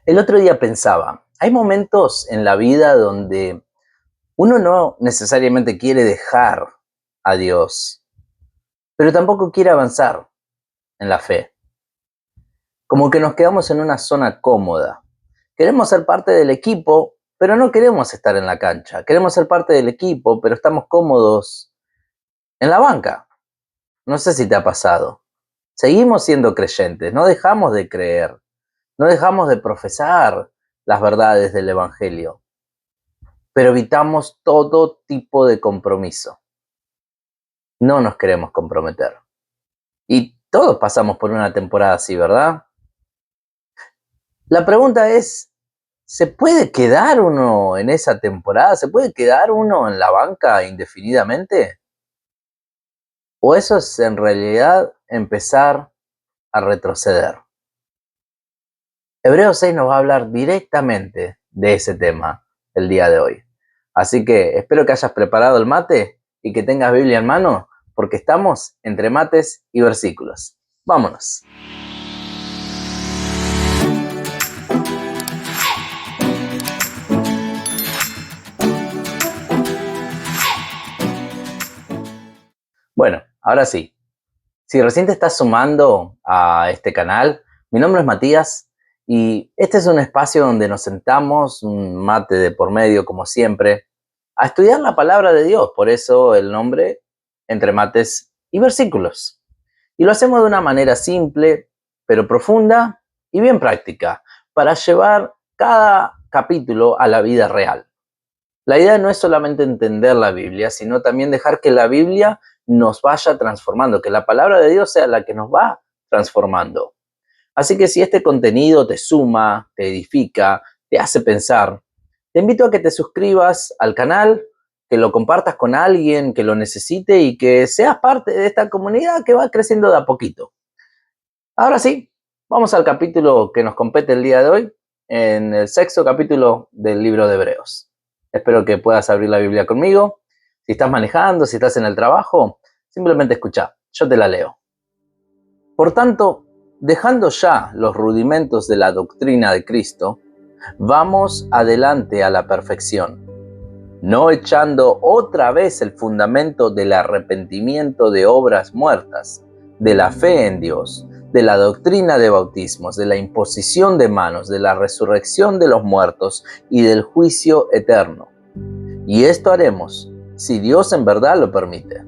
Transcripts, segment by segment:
El otro día pensaba, hay momentos en la vida donde uno no necesariamente quiere dejar a Dios, pero tampoco quiere avanzar en la fe. Como que nos quedamos en una zona cómoda. Queremos ser parte del equipo, pero no queremos estar en la cancha. Queremos ser parte del equipo, pero estamos cómodos en la banca. No sé si te ha pasado. Seguimos siendo creyentes, no dejamos de creer, no dejamos de profesar las verdades del Evangelio, pero evitamos todo tipo de compromiso. No nos queremos comprometer. Y todos pasamos por una temporada así, ¿verdad? La pregunta es, ¿se puede quedar uno en esa temporada? ¿Se puede quedar uno en la banca indefinidamente? ¿O eso es en realidad empezar a retroceder? Hebreos 6 nos va a hablar directamente de ese tema el día de hoy. Así que espero que hayas preparado el mate y que tengas Biblia en mano, porque estamos entre mates y versículos. Vámonos. Bueno, ahora sí. Si recién te estás sumando a este canal, mi nombre es Matías y este es un espacio donde nos sentamos, un mate de por medio como siempre, a estudiar la palabra de Dios. Por eso el nombre entre mates y versículos. Y lo hacemos de una manera simple, pero profunda y bien práctica, para llevar cada capítulo a la vida real. La idea no es solamente entender la Biblia, sino también dejar que la Biblia nos vaya transformando, que la palabra de Dios sea la que nos va transformando. Así que si este contenido te suma, te edifica, te hace pensar, te invito a que te suscribas al canal, que lo compartas con alguien que lo necesite y que seas parte de esta comunidad que va creciendo de a poquito. Ahora sí, vamos al capítulo que nos compete el día de hoy, en el sexto capítulo del libro de Hebreos. Espero que puedas abrir la Biblia conmigo. Si estás manejando, si estás en el trabajo, simplemente escucha, yo te la leo. Por tanto, dejando ya los rudimentos de la doctrina de Cristo, vamos adelante a la perfección, no echando otra vez el fundamento del arrepentimiento de obras muertas, de la fe en Dios, de la doctrina de bautismos, de la imposición de manos, de la resurrección de los muertos y del juicio eterno. Y esto haremos si Dios en verdad lo permite.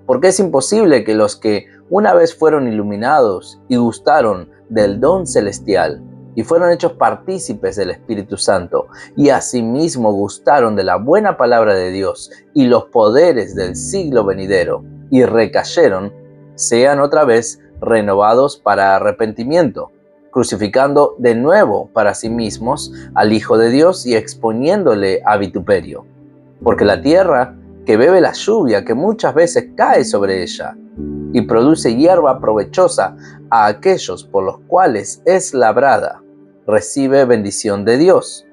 Porque es imposible que los que una vez fueron iluminados y gustaron del don celestial y fueron hechos partícipes del Espíritu Santo y asimismo gustaron de la buena palabra de Dios y los poderes del siglo venidero y recayeron, sean otra vez renovados para arrepentimiento, crucificando de nuevo para sí mismos al Hijo de Dios y exponiéndole a vituperio. Porque la tierra que bebe la lluvia que muchas veces cae sobre ella y produce hierba provechosa a aquellos por los cuales es labrada, recibe bendición de Dios.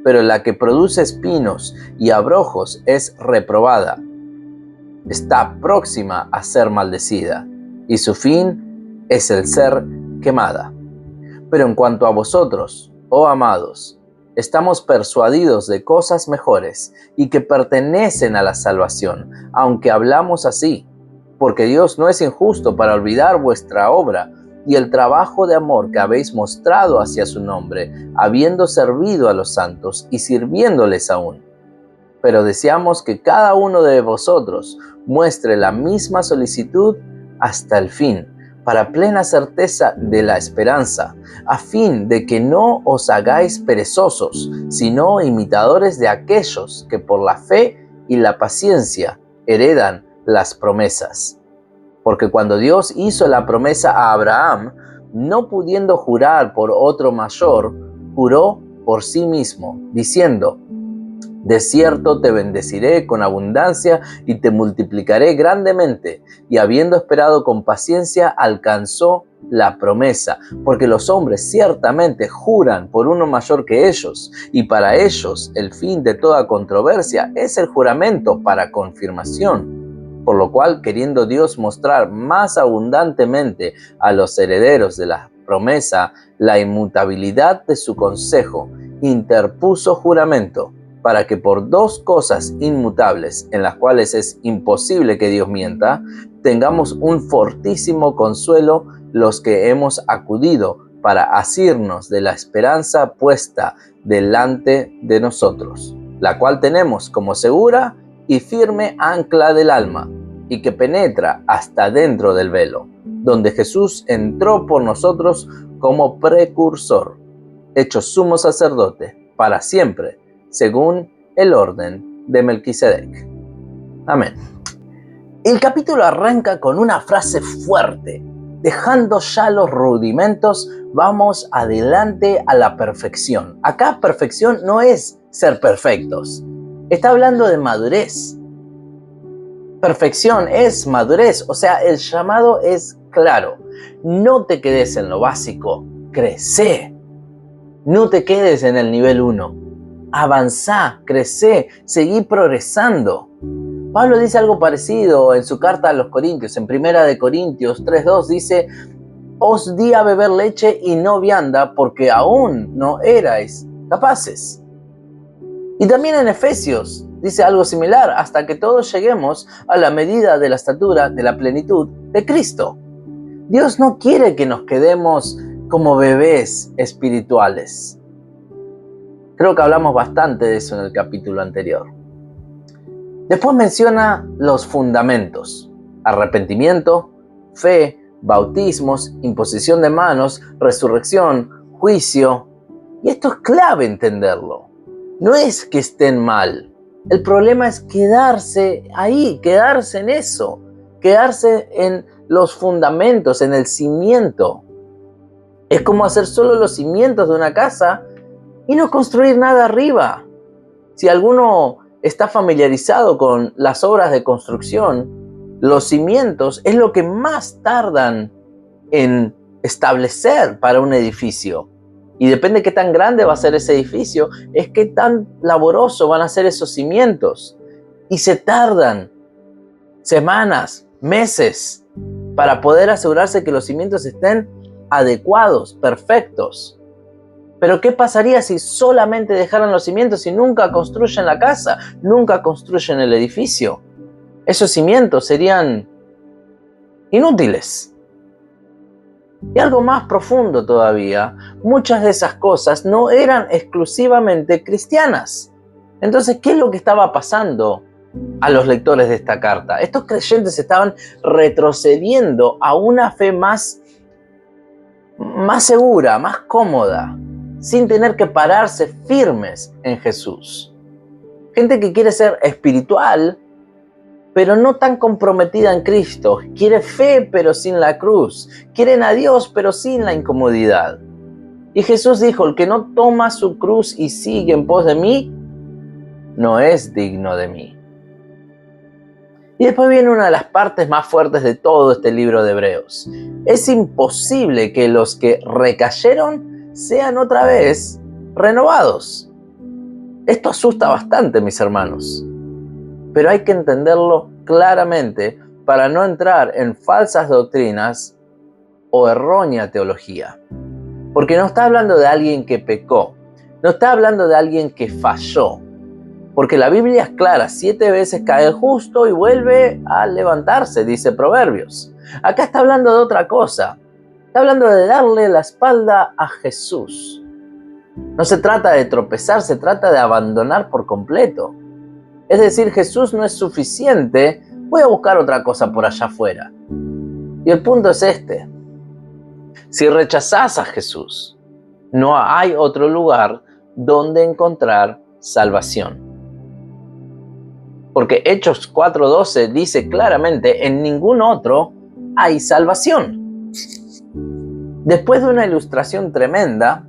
Pero la que produce espinos y abrojos es reprobada. Está próxima a ser maldecida, y su fin es el ser quemada. Pero en cuanto a vosotros, oh amados, estamos persuadidos de cosas mejores y que pertenecen a la salvación, aunque hablamos así, porque Dios no es injusto para olvidar vuestra obra y el trabajo de amor que habéis mostrado hacia su nombre, habiendo servido a los santos y sirviéndoles aún. Pero deseamos que cada uno de vosotros muestre la misma solicitud hasta el fin, para plena certeza de la esperanza, a fin de que no os hagáis perezosos, sino imitadores de aquellos que por la fe y la paciencia heredan las promesas. Porque cuando Dios hizo la promesa a Abraham, no pudiendo jurar por otro mayor, juró por sí mismo, diciendo: de cierto te bendeciré con abundancia y te multiplicaré grandemente. Y habiendo esperado con paciencia, alcanzó la promesa, porque los hombres ciertamente juran por uno mayor que ellos, y para ellos el fin de toda controversia es el juramento para confirmación. Por lo cual, queriendo Dios mostrar más abundantemente a los herederos de las promesa, la inmutabilidad de su consejo, interpuso juramento para que por dos cosas inmutables, en las cuales es imposible que Dios mienta, tengamos un fortísimo consuelo los que hemos acudido para asirnos de la esperanza puesta delante de nosotros, la cual tenemos como segura y firme ancla del alma, y que penetra hasta dentro del velo, donde Jesús entró por nosotros como precursor, hecho sumo sacerdote para siempre, según el orden de Melquisedec. Amén. El capítulo arranca con una frase fuerte. Dejando ya los rudimentos, vamos adelante a la perfección. Acá perfección no es ser perfectos. Está hablando de madurez. Perfección es madurez, o sea, el llamado es claro. No te quedes en lo básico, crece. No te quedes en el nivel 1. Avanzá, crece, seguí progresando. Pablo dice algo parecido en su carta a los Corintios. En 1 Corintios 3:2 dice: os di a beber leche y no vianda porque aún no erais capaces. Y también en Efesios dice algo similar: hasta que todos lleguemos a la medida de la estatura de la plenitud de Cristo. Dios no quiere que nos quedemos como bebés espirituales. Creo que hablamos bastante de eso en el capítulo anterior. Después menciona los fundamentos: arrepentimiento, fe, bautismos, imposición de manos, resurrección, juicio. Y esto es clave entenderlo. No es que estén mal. El problema es quedarse ahí, quedarse en eso, quedarse en los fundamentos, en el cimiento. Es como hacer solo los cimientos de una casa y no construir nada arriba. Si alguno está familiarizado con las obras de construcción, los cimientos es lo que más tardan en establecer para un edificio. Y depende de qué tan grande va a ser ese edificio, es qué tan laboroso van a ser esos cimientos. Y se tardan semanas, meses, para poder asegurarse que los cimientos estén adecuados, perfectos. Pero ¿qué pasaría si solamente dejaran los cimientos y nunca construyen la casa, nunca construyen el edificio? Esos cimientos serían inútiles. Y algo más profundo todavía, muchas de esas cosas no eran exclusivamente cristianas. Entonces, ¿qué es lo que estaba pasando a los lectores de esta carta? Estos creyentes estaban retrocediendo a una fe más segura, más cómoda, sin tener que pararse firmes en Jesús. Gente que quiere ser espiritual, pero no tan comprometida en Cristo. Quiere fe, pero sin la cruz. Quieren a Dios, pero sin la incomodidad. Y Jesús dijo: el que no toma su cruz y sigue en pos de mí, no es digno de mí. Y después viene una de las partes más fuertes de todo este libro de Hebreos. Es imposible que los que recayeron sean otra vez renovados. Esto asusta bastante, mis hermanos. Pero hay que entenderlo claramente para no entrar en falsas doctrinas o errónea teología. Porque no está hablando de alguien que pecó, no está hablando de alguien que falló. Porque la Biblia es clara: 7 veces cae el justo y vuelve a levantarse, dice Proverbios. Acá está hablando de otra cosa. Está hablando de darle la espalda a Jesús. No se trata de tropezar, se trata de abandonar por completo. Es decir, Jesús no es suficiente, voy a buscar otra cosa por allá afuera. Y el punto es este: si rechazás a Jesús, no hay otro lugar donde encontrar salvación. Porque Hechos 4:12 dice claramente: en ningún otro hay salvación. Después de una ilustración tremenda,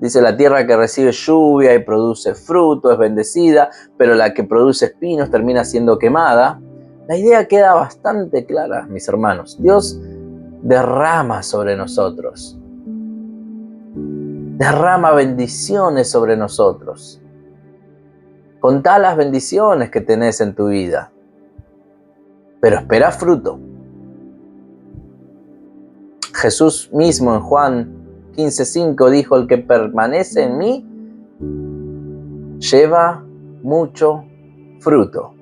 dice: la tierra que recibe lluvia y produce fruto es bendecida, pero la que produce espinos termina siendo quemada. La idea queda bastante clara, mis hermanos. Dios derrama sobre nosotros. Derrama bendiciones sobre nosotros. Contá las bendiciones que tenés en tu vida, pero espera fruto. Jesús mismo en Juan 15:5 dijo: el que permanece en mí lleva mucho fruto.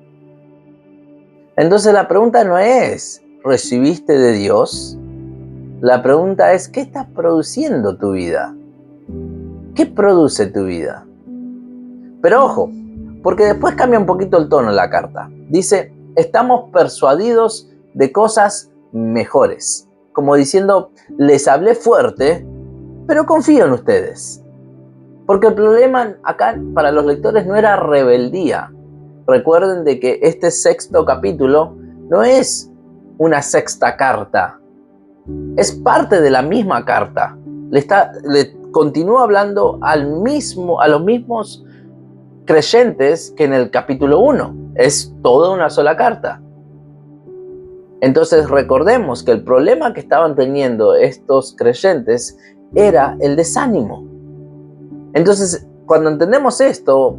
Entonces la pregunta no es, ¿recibiste de Dios? La pregunta es, ¿qué está produciendo tu vida? ¿Qué produce tu vida? Pero ojo, porque después cambia un poquito el tono en la carta. Dice, estamos persuadidos de cosas mejores. Como diciendo, les hablé fuerte, pero confío en ustedes. Porque el problema acá para los lectores no era rebeldía. Recuerden de que este sexto capítulo no es una sexta carta. Es parte de la misma carta. Le continúa hablando a los mismos creyentes que en el capítulo 1. Es toda una sola carta. Entonces recordemos que el problema que estaban teniendo estos creyentes era el desánimo. Entonces, cuando entendemos esto,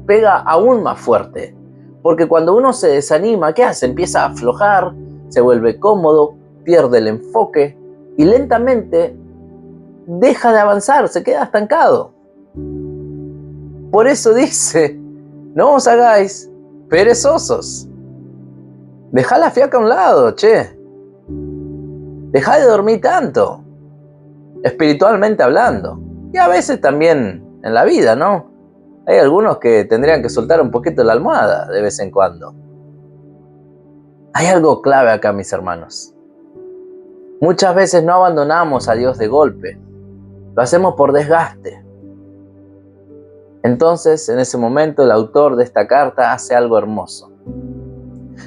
pega aún más fuerte. Porque cuando uno se desanima, ¿qué hace? Empieza a aflojar, se vuelve cómodo, pierde el enfoque y lentamente deja de avanzar, se queda estancado. Por eso dice, no os hagáis perezosos. Dejá la fiaca a un lado, che. Dejá de dormir tanto, espiritualmente hablando. Y a veces también en la vida, ¿no? Hay algunos que tendrían que soltar un poquito la almohada de vez en cuando. Hay algo clave acá, mis hermanos. Muchas veces no abandonamos a Dios de golpe. Lo hacemos por desgaste. Entonces, en ese momento, el autor de esta carta hace algo hermoso.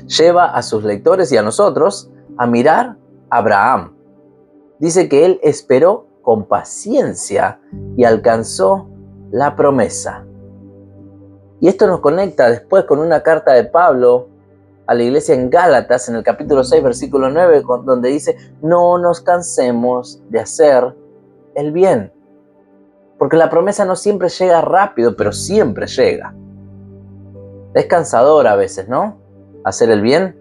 Lleva a sus lectores y a nosotros a mirar a Abraham. Dice que él esperó con paciencia y alcanzó la promesa. Y esto nos conecta después con una carta de Pablo a la iglesia en Gálatas, en el capítulo 6, versículo 9, donde dice, no nos cansemos de hacer el bien. Porque la promesa no siempre llega rápido, pero siempre llega. Es cansador a veces, ¿no? Hacer el bien,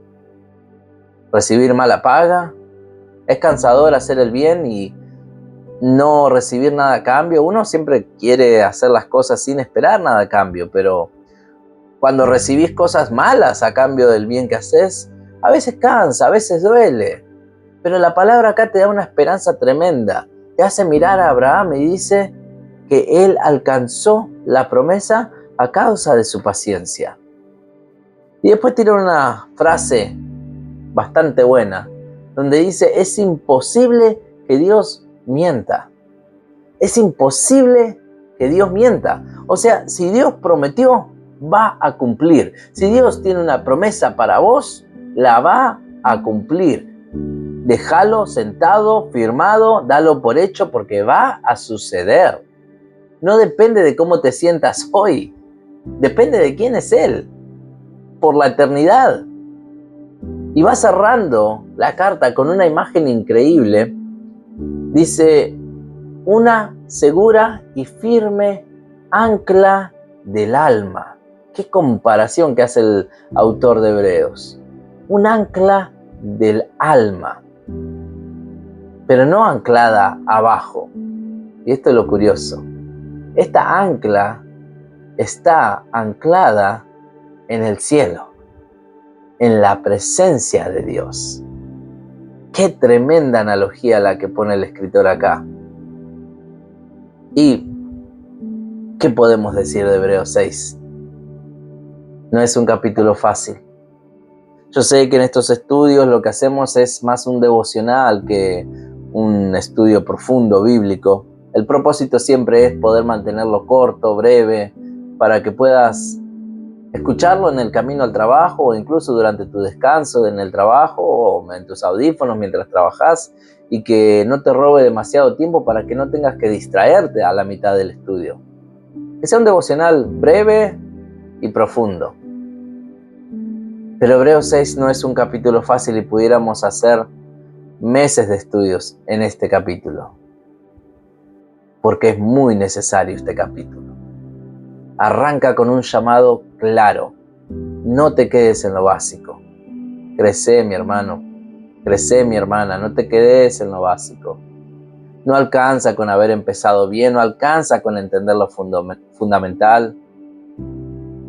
recibir mala paga. Es cansador hacer el bien y no recibir nada a cambio. Uno siempre quiere hacer las cosas sin esperar nada a cambio, pero cuando recibís cosas malas a cambio del bien que haces, a veces cansa, a veces duele. Pero la palabra acá te da una esperanza tremenda. Te hace mirar a Abraham y dice que él alcanzó la promesa a causa de su paciencia. Y después tira una frase bastante buena, donde dice, es imposible que Dios mienta. Es imposible que Dios mienta. O sea, si Dios prometió, va a cumplir. Si Dios tiene una promesa para vos, la va a cumplir. Déjalo sentado, firmado, dalo por hecho porque va a suceder. No depende de cómo te sientas hoy. Depende de quién es Él. Por la eternidad. Y va cerrando la carta con una imagen increíble. Dice, una segura y firme ancla del alma. Qué comparación que hace el autor de Hebreos. Un ancla del alma. Pero no anclada abajo. Y esto es lo curioso. Esta ancla está anclada en el cielo, en la presencia de Dios. Qué tremenda analogía la que pone el escritor acá. ¿Y qué podemos decir de Hebreos 6? No es un capítulo fácil. Yo sé que en estos estudios lo que hacemos es más un devocional que un estudio profundo bíblico. El propósito siempre es poder mantenerlo corto, breve, para que puedas escucharlo en el camino al trabajo o incluso durante tu descanso en el trabajo o en tus audífonos mientras trabajas y que no te robe demasiado tiempo para que no tengas que distraerte a la mitad del estudio. Que sea un devocional breve y profundo. Pero Hebreos 6 no es un capítulo fácil y pudiéramos hacer meses de estudios en este capítulo. Porque es muy necesario este capítulo. Arranca con un llamado claro. No te quedes en lo básico. Crece, mi hermano. Crecé, mi hermana, no te quedes en lo básico. No alcanza con haber empezado bien, no alcanza con entender lo fundamental.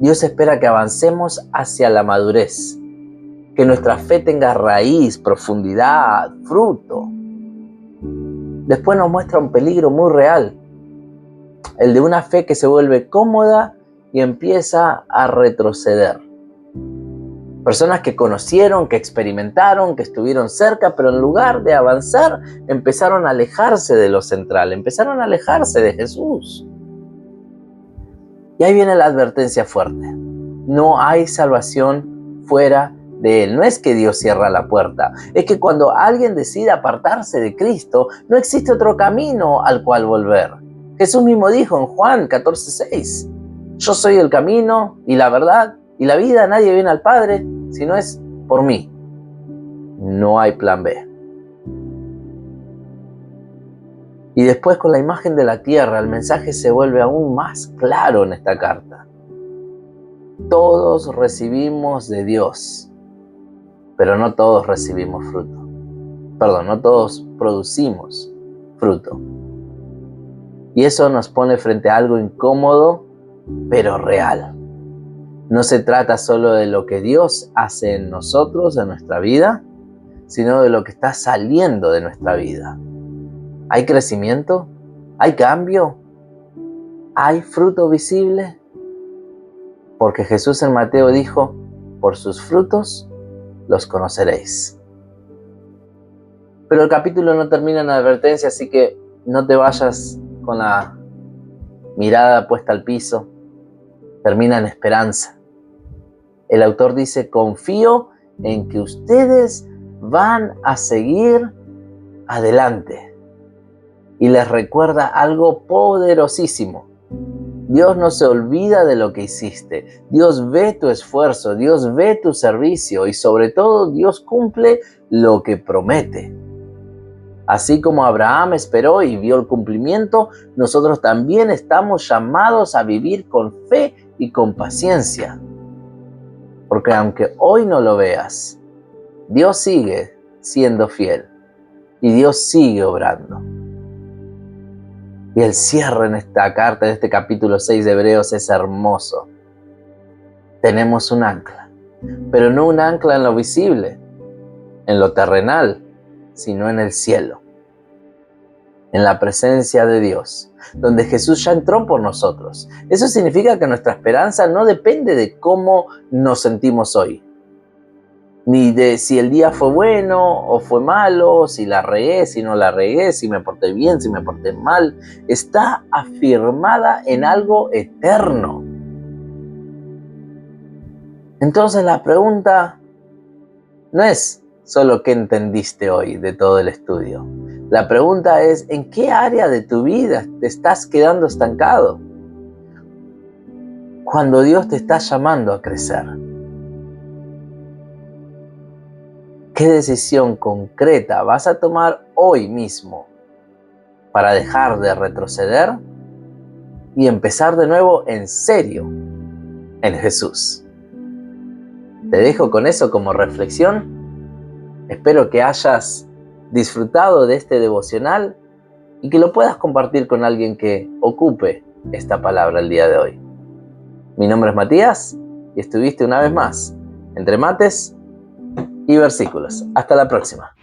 Dios espera que avancemos hacia la madurez, que nuestra fe tenga raíz, profundidad, fruto. Después nos muestra un peligro muy real, el de una fe que se vuelve cómoda y empieza a retroceder. Personas que conocieron, que experimentaron, que estuvieron cerca, pero en lugar de avanzar, empezaron a alejarse de lo central, empezaron a alejarse de Jesús. Y ahí viene la advertencia fuerte. No hay salvación fuera de Él. No es que Dios cierra la puerta, es que cuando alguien decide apartarse de Cristo, no existe otro camino al cual volver. Jesús mismo dijo en Juan 14:6, yo soy el camino y la verdad y la vida, nadie viene al Padre si no es por mí. No hay plan B. Y después, con la imagen de la tierra, el mensaje se vuelve aún más claro en esta carta. Todos recibimos de Dios, pero no todos recibimos fruto. Perdón, no todos producimos fruto. Y eso nos pone frente a algo incómodo, pero real. No se trata solo de lo que Dios hace en nosotros, en nuestra vida, sino de lo que está saliendo de nuestra vida. ¿Hay crecimiento? ¿Hay cambio? ¿Hay fruto visible? Porque Jesús en Mateo dijo, por sus frutos los conoceréis. Pero el capítulo no termina en advertencia, así que no te vayas con la mirada puesta al piso. Termina en esperanza. El autor dice, confío en que ustedes van a seguir adelante. Y les recuerda algo poderosísimo. Dios no se olvida de lo que hiciste. Dios ve tu esfuerzo, Dios ve tu servicio y sobre todo Dios cumple lo que promete. Así como Abraham esperó y vio el cumplimiento, nosotros también estamos llamados a vivir con fe y con paciencia. Porque aunque hoy no lo veas, Dios sigue siendo fiel y Dios sigue obrando. Y el cierre en esta carta, en este capítulo 6 de Hebreos, es hermoso. Tenemos un ancla, pero no un ancla en lo visible, en lo terrenal, sino en el cielo, en la presencia de Dios, donde Jesús ya entró por nosotros. Eso significa que nuestra esperanza no depende de cómo nos sentimos hoy, ni de si el día fue bueno o fue malo, si la regué, si no la regué, si me porté bien, si me porté mal. Está afirmada en algo eterno. Entonces la pregunta no es solo qué entendiste hoy de todo el estudio. La pregunta es, ¿en qué área de tu vida te estás quedando estancado? Cuando Dios te está llamando a crecer. ¿Qué decisión concreta vas a tomar hoy mismo para dejar de retroceder y empezar de nuevo en serio en Jesús? Te dejo con eso como reflexión. Espero que hayas disfrutado de este devocional y que lo puedas compartir con alguien que ocupe esta palabra el día de hoy. Mi nombre es Matías y estuviste una vez más entre mates y versículos. Hasta la próxima.